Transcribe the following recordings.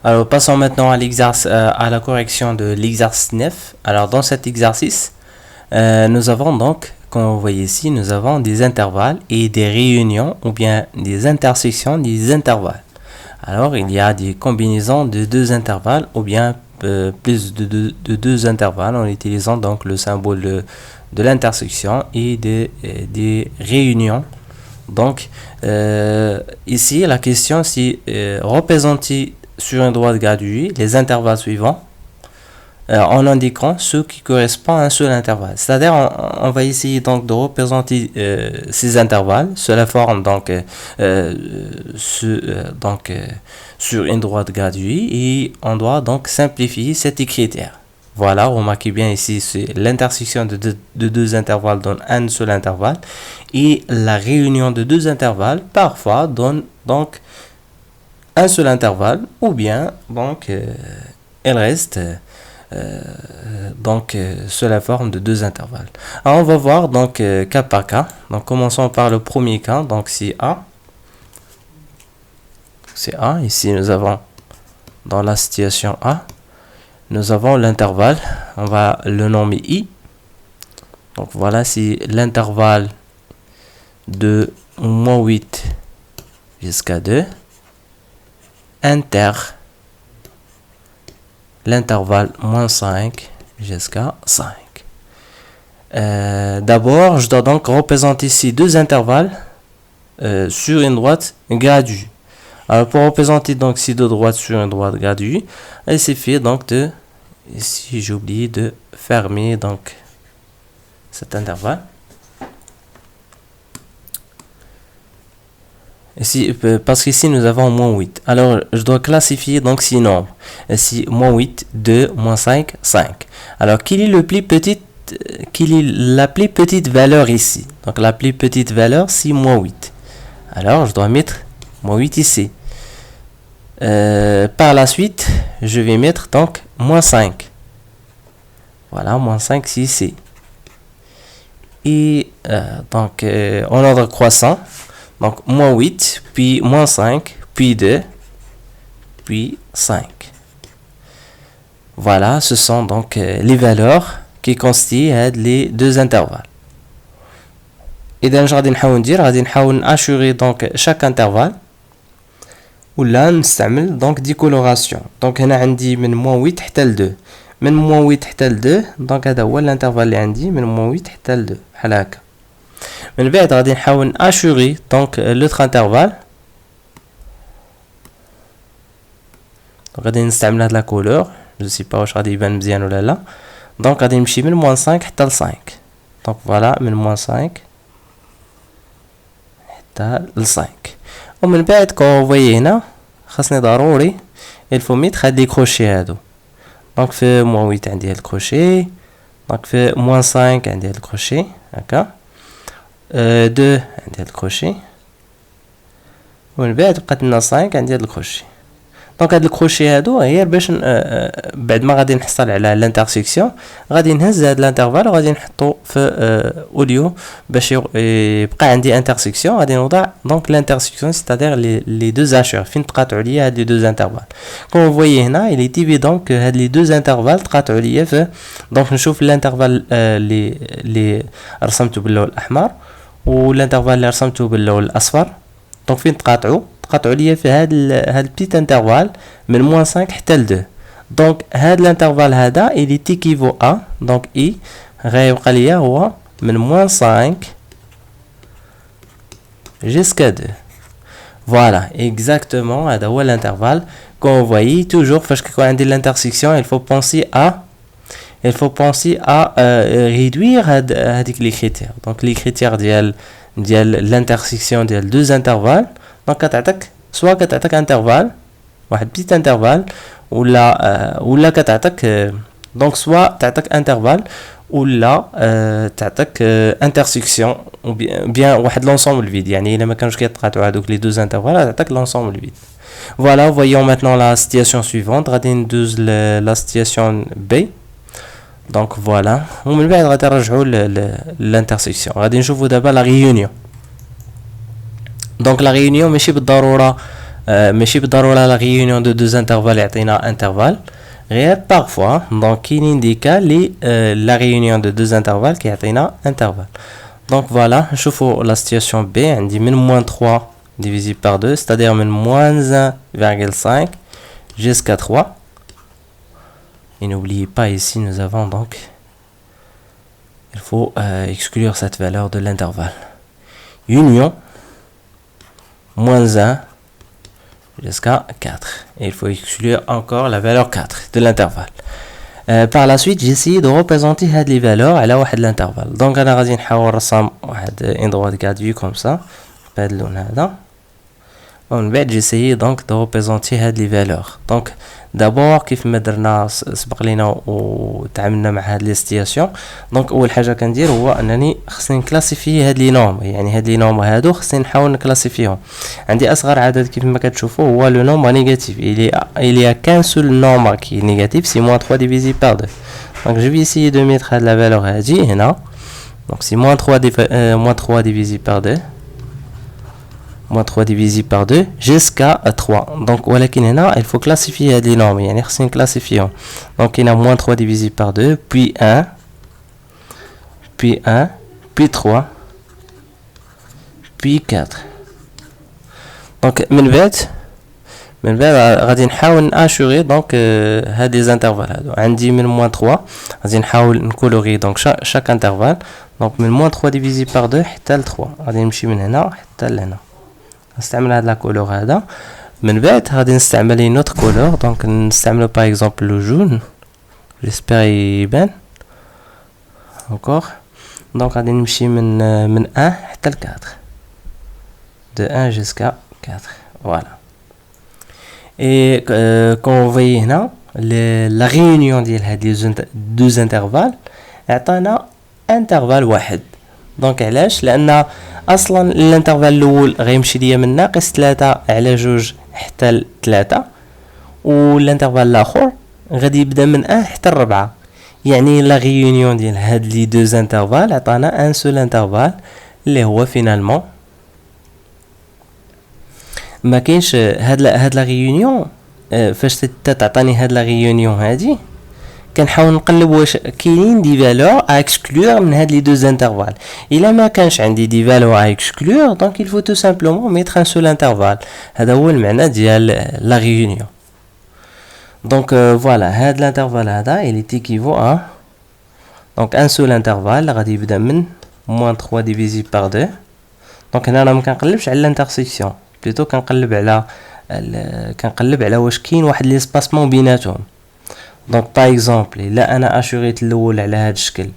Alors, passons maintenant à la correction de l'exercice 9. Alors, dans cet exercice, nous avons donc, comme vous voyez ici, nous avons des intervalles et des réunions ou bien des intersections des intervalles. Alors, il y a des combinaisons de deux intervalles ou bien plus de deux intervalles en utilisant donc le symbole de l'intersection et des réunions. Donc, ici, la question c'est représenter sur une droite graduée les intervalles suivants en indiquant ceux qui correspondent à un seul intervalle. C'est-à-dire, on va essayer donc de représenter ces intervalles sous la forme donc, sur une droite graduée et on doit donc simplifier cet critère. Voilà, remarquez bien ici, c'est l'intersection de deux intervalles donne un seul intervalle et la réunion de deux intervalles parfois donne donc un seul intervalle ou bien donc elle reste sous la forme de deux intervalles. Alors on va voir donc cas par cas. Donc commençons par le premier cas, donc c'est A. C'est A, ici nous avons dans la situation A, nous avons l'intervalle, on va le nommer I. Donc voilà, c'est l'intervalle de moins 8 jusqu'à 2. Inter l'intervalle moins 5 jusqu'à 5. D'abord, je dois donc représenter ces deux intervalles sur une droite graduée. Alors, pour représenter donc ces deux droites sur une droite graduée, il suffit donc de, ici j'ai oublié de fermer donc cet intervalle. Ici, parce qu'ici nous avons moins 8. Alors, je dois classifier donc ces nombres. Ici, moins 8, 2, moins 5, 5. Alors, quelle est la plus petite valeur ici? Donc, la plus petite valeur, c'est moins 8. Alors, je dois mettre moins 8 ici. Par la suite, je vais mettre donc moins 5. Voilà, moins 5, c'est ici. Et donc, en ordre croissant. Donc, moins 8, puis moins 5, puis 2, puis 5. Voilà, ce sont donc les valeurs qui constituent les deux intervalles. Et donc, غادي نحاول assurer donc chaque intervalle. ولا نستعمل donc دي coloration. Donc, هنا عندي من moins 8 حتى ل 2. من moins 8 حتى ل 2. donc هذا هو الانترفال اللي عندي من moins 8 حتى ل 2. بحال هكا. من بعد غادي نحاول assurer donc l'autre intervalle. donc غادي نستعمل هاد لا couleur. je sais pas واش غادي يبان مزيان ولا لا. donc غادي نمشي من moins 5 حتى ل 5. donc voilà من moins 5 حتى ل 5. ومن بعد كون فويي هنا خاصني ضروري il faut mettre هاد لي كروشي هادو. donc في moins 8 عندي هاد الكروشي. donc في moins 5 عندي هاد الكروشي هكا. 2 عندي هاد الكروشي ومن بعد بقات لنا 5 عندي هاد الكروشي. دونك هاد الكروشي هادو غير باش بعد ما غادي نحصل على الانترسيكسيون غادي نهز هاد الانترفال وغادي نحطو في اوليو باش يبقى عندي انترسيكسيون غادي نوضع دونك الانترسيكسيون سيتادير لي دو اشور فين تقاطعوا ليا هاد لي دو انترفال. كون فويي هنا الي تيبي دونك هاد لي دو انترفال تقاطعوا ليا في دونك نشوف الانترفال اللي رسمته باللون الاحمر والانترفال اللي رسمته باللون الاصفر. دونك فين تقاطعوا ليا في هاد البيت انترفال من moins 5 حتى ل 2. دونك هاد الانترفال هذا il est équivaut à donc i غيبقى ليا هو من moins 5 jusqu'à 2. voilà exactement هذا هو الانترفال. comme vous voyez toujours فاش كيكون عندي l'intersection il faut penser à réduire هذيك les critères. donc les critères ديال l'intersection ديال deux intervalles. donc كتعطيك سواء كتعطيك انترفال واحد بيت انترفال ولا كتعطيك دونك سواء تعطيك انترفال ولا تعطيك انترسيكسيون او بيان واحد لونسومبل فيد. يعني الا ما كانوش كيتقاطعوا هذوك لي دوز انترفال تعطيك لونسومبل فيد. فوالا voyons maintenant la situation suivante. غادي ندوز la situation B. دونك فوالا ومن بعد غادي نرجعوا للانترسيكسيون. غادي نشوفوا دابا لا ريونيون. دونك لا ريونيون ماشي بالضروره ماشي بالضروره لا réunion de deux intervalles يعطينا intervalle غير parfois donc كاينين دي كا لي la réunion de deux intervalles كيعطينا intervalle. Donc voilà, نشوفوا la situation B عندي من moins 3 divisé par 2, c'est-à-dire من moins 1,5 jusqu'à 3. Et n'oubliez pas ici nous avons donc il faut exclure cette valeur de l'intervalle. Union moins 1 jusqu'à 4. Et il faut exclure encore la valeur 4 de l'intervalle. Par la suite, j'ai essayé de représenter les valeurs à l'intervalle. Donc, on va نرسم une droite gradue comme ça. j'ai essayé donc de représenter les valeurs. Donc, d'abord, كيف ما درنا سبق لينا وتعاملنا مع هاد لي ستياسيون. دونك اول حاجه كندير هو انني خصني نكلاسيفي هاد لي نورم، يعني هاد لي نورم هادو خصني نحاول نكلاسيفيهم. عندي اصغر عدد كيف ما كتشوفوا هو لو نومبر نيجاتيف. il y a qu'un seul nombre qui est négatif, c'est moins 3 divisé par 2. donc je vais essayer de mettre la valeur هادي هنا. donc c'est moins 3 divisé par 2, moins 3 divisé par 2 jusqu'à 3. Donc, il faut classifier les normes. Il y a une classification. Donc, il y a moins 3 divisé par 2, puis 1, puis 1, puis 3, puis 4. Donc, من بعد غادي نحاول ناشوري دونك هاد لي انترفال هادو. عندي من moins 3 غادي نحاول نكولوري دونك chaque انترفال. دونك من moins 3 divisé par 2 حتى ل 3 غادي نمشي من هنا حتى لهنا. نستعمل هاد لا كولور هذا. من بعد غادي نستعمل une autre couleur. دونك نستعملو باغ اكزومبل لو جون. جيسبر يبان encore. دونك غادي نمشي من 1 حتى ل 4. de 1 jusqu'à 4. voilà. et quand on voit هنا la réunion ديال هاد لي deux intervalles عطانا intervalle واحد. دونك علاش؟ لان اصلا الانترفال الاول غيمشي ليا من ناقص 3 على 2 حتى ل 3، والانترفال الاخر غادي يبدا من 1 حتى ل 4. يعني لا غيونيون ديال هاد لي دوز انترفال عطانا ان سول انترفال اللي هو فينالمون ما كاينش هاد لا غيونيون. فاش تعطيني هاد لا غيونيون هادي كنحاول نقلب واش كاينين دي فالور ا اكسكلور من هاد لي دوز انترفال. الا ما كانش عندي دي فالور ا اكسكلور دونك il faut tout simplement mettre un seul intervalle. هذا هو المعنى ديال لا ريونيون. دونك فوالا هاد الانترفال هذا il est équivaut à donc un seul intervalle غادي يبدا من moins 3 divisé par 2. دونك هنا انا ما كنقلبش على الانترسيكسيون، بليتو كنقلب على واش كاين واحد ليسباسمون بيناتهم. دونك باغ اكزومبل الا انا اشوريت الاول على هذا الشكل،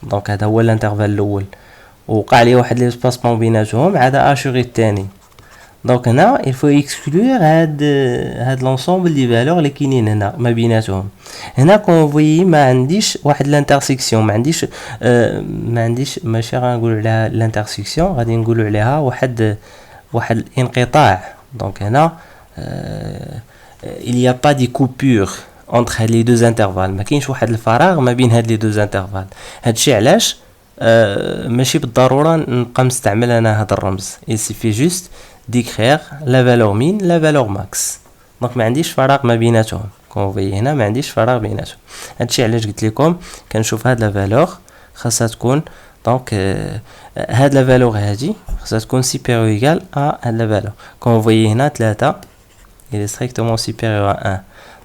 دونك هذا هو الانترفال الاول ووقع لي واحد ليسباسمون بيناتهم، عاد اشوري الثاني. دونك هنا il faut exclure هاد لونسومبل دي فالور اللي كاينين هنا ما بيناتهم. هنا كونفوي ما عنديش واحد الانترسيكسيون، ما عنديش ماشي غنقولوا عليها الانترسيكسيون، غادي نقولوا عليها واحد الانقطاع. دونك هنا il y a pas de coupure entre les deux intervalles. ما كاينش واحد الفراغ ما بين هاد لي دوز انترفال. هادشي علاش ماشي بالضروره نبقى نستعمل انا هاد الرمز. il suffit juste d'écrire la valeur min la valeur max. دونك ما عنديش فراغ ما بيناتهم. كونفي هنا ما عنديش فراغ بيناتهم. هادشي علاش قلت لكم كنشوف هاد لا فالور خاصها تكون دونك هاد لا فالور هادي خاصها تكون سوبيريور ايغال ا هاد لا فالور. كونفي هنا 3 il est strictement supérieur à 1.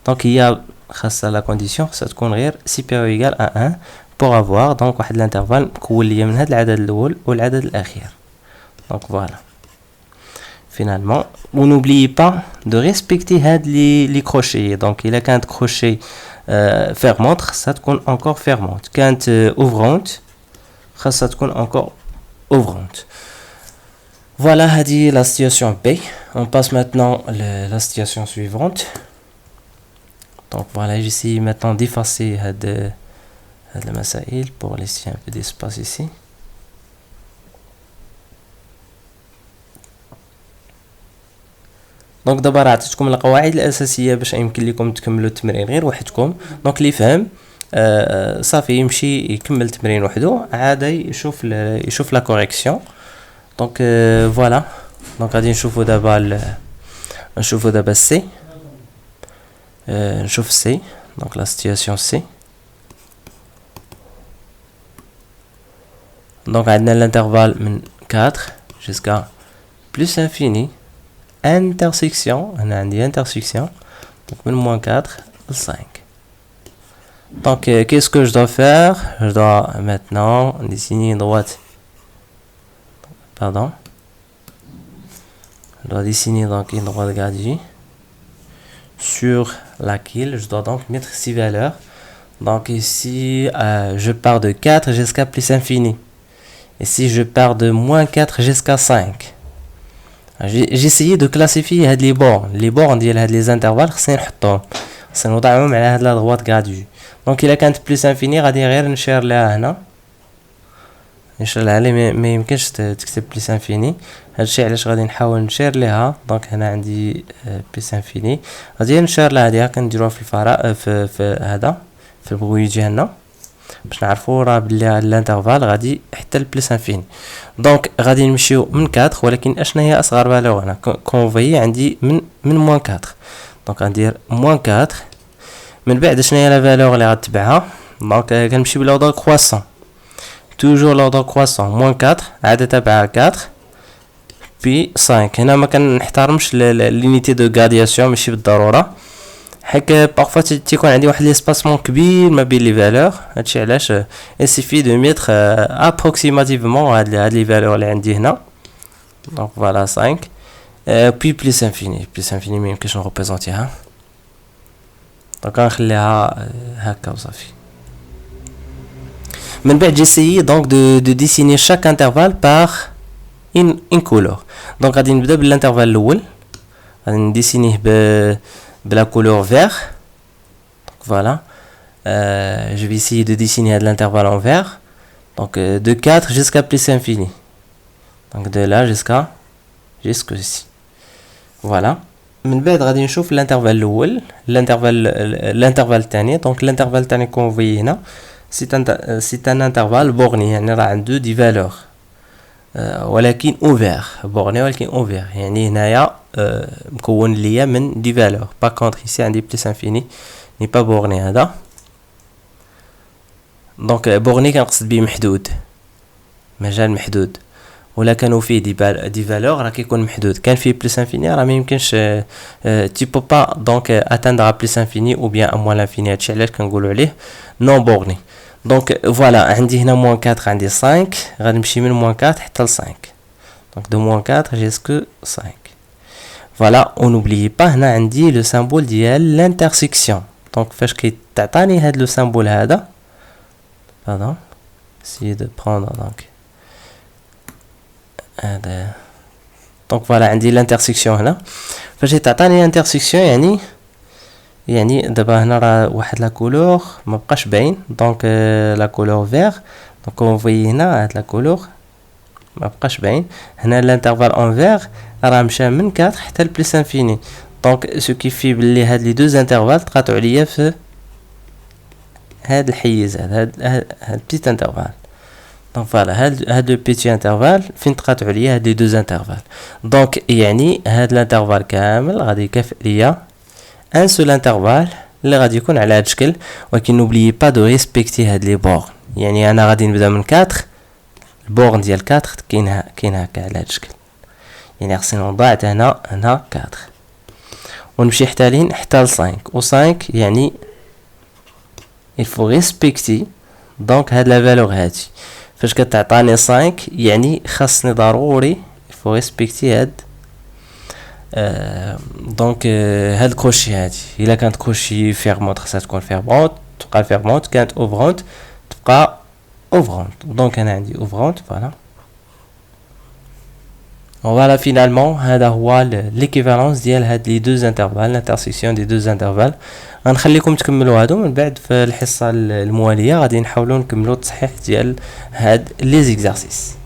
donc il y a خاصة la condition خاصها تكون غير supérieur égal à 1 pour avoir donc واحد الانترفال مكون ليا من هاد العدد الاول والعدد الاخير. donc voilà. finalement on n'oublie pas de respecter هاد les crochets. donc il a كانت crochet fermante خاصها تكون encore fermante، كانت ouvrante خاصها تكون encore ouvrante. voilà هادي la situation B. on passe maintenant la situation suivante. donc voilà, j'essaie maintenant d'effacer هاد المسائل pour laisser un peu d'espace ici. دونك دابا راه عطيتكم القواعد الاساسيه باش يمكن لكم تكملوا التمرين غير وحدكم. دونك اللي فهم صافي يمشي يكمل التمرين وحده، عاد يشوف لا كوريكسيون. دونك فوالا. دونك غادي نشوفوا دابا نشوفو دابا C. نشوف C, donc la situation C. Donc عندنا l'intervalle من 4 jusqu'à plus infini. Intersection, on a une intersection, donc من moins 4 à 5. Donc qu'est-ce que je dois faire? Je dois maintenant dessiner une droite. Pardon. Je dois dessiner donc une droite gradient sur laquelle je dois donc mettre 6 valeurs. Donc ici, je pars de 4 jusqu'à plus infini. Ici, je pars de moins 4 jusqu'à 5. J'ai essayé de classifier les bornes. Les bornes, les intervalles, c'est نوضعهم على هاد لا droite gradient. Donc إلا كانت plus infini غادي غير نشير لها هنا. نشير لها ما يمكنش تكتب plus infini. هادشي علاش غادي نحاول نشير لها. دونك هنا عندي plus infini. غادي نشير لها هادي كنديروها في الفراغ في هذا في البغوي ديالنا باش نعرفوا راه بلي الانترفال غادي حتى البلس انفيني. دونك غادي نمشيو من 4 ولكن اشنا هي اصغر فالور هنا كونفوي عندي من موان 4. دونك غندير موان 4 من بعد شنو هي لا فالور اللي غتبعها. دونك كنمشي بلوردر كرواسون توجور لوردر كرواسون موان 4 عاد تبعها 4 بي 5. هنا ما كنحترمش لينيتي دو غادياسيون ماشي بالضروره حيت بارفوا تيكون عندي واحد ليسباسمون كبير ما بين لي فالور. هادشي علاش اسيفي دو ميتر ابروكسيماتيفمون هاد لي فالور اللي عندي هنا. دونك فوالا 5 بي بلس انفيني. بلس انفيني ما يمكنش نغوبريزونتيها. دونك غنخليها هكا وصافي. من بعد جيسيي دونك دو ديسيني شاك انترفال باغ ان كولور. دونك غادي نبدا بالانترفال الاول غادي نديسينيه de la couleur vert. Donc voilà, je vais essayer de dessiner l'intervalle en vert. Donc de 4 jusqu'à plus infini. Donc de là jusqu'ici. Voilà. من بعد غادي نشوف l'intervalle الاول l'intervalle الثاني. Donc l'intervalle الثاني كون فوي هنا c'est un intervalle borné يعني راه عنده دي فالور ولكن اوفير بورني ولكن اوفير يعني هنايا مكون ليا من دي فالور. با كونطخ ici عندي بلس انفيني ني با بورني هذا. دونك بورني كنقصد به محدود مجال محدود ولا كانوا فيه دي فالور راه كيكون محدود. كان فيه بلس انفيني راه ما يمكنش تي بو با دونك اتاندر بلس انفيني او بيان ا موان لانفيني. هادشي علاش كنقولوا عليه نون بورني. دونك فوالا عندي هنا موان 4 عندي 5 غنمشي من موان 4 حتى ل 5. دونك دو موان 4 جيسكو 5. فوالا او نوبليي با هنا عندي لو سامبول ديال لانترسيكسيون. دونك فاش كيتعطاني هاد لو سامبول هذا pardon essayer de prendre donc هذا. دونك فوالا عندي لانترسيكسيون هنا فاش تعطاني انترسيكسيون يعني دابا هنا راه واحد لا كولور ما بقاش باين. دونك لا كولور فير دونك اون فوي هنا هاد لا كولور ما بقاش باين. هنا الانترفال اون فير راه مشى من 4 حتى لبلس انفيني. دونك سو كيفي بلي هاد لي دوز انترفال تقاطعوا عليا في هاد الحيز هاد بيت انترفال. دونك فوالا هاد لو بيتي انترفال فين تقاطعوا عليا هاد لي دوز انترفال. دونك يعني هاد الانترفال كامل غادي يكافئ ليا ان سول انترفال اللي غادي يكون على هاد الشكل. ولكن نوبليي با دو ريسبكتي هاد لي بورن. يعني انا غادي نبدا من 4 البورن ديال 4 كاين هكا على هاد الشكل. يعني خصني نوضع هنا 4 ونمشي حتى لين حتى ل 5 و 5 يعني il faut respecter دونك هاد لا فالور هادي فاش كتعطاني 5 يعني خاصني ضروري il faut respecter هاد دونك هاد الكروشي هادي. الا كانت كروشي فيرمونت خاصها تكون فيرمونت تبقى فيرمونت. كانت اوفرونت تبقى اوفرونت. دونك انا عندي اوفرونت فوالا. فوالا فينالمون هذا هو ليكيفالونس ديال هاد لي دوز انترفال لانترسيكسيون دي دوز انترفال. غنخليكم تكملوا هادو من بعد في الحصه المواليه غادي نحاولوا نكملوا التصحيح ديال هاد لي زيكزارسيس.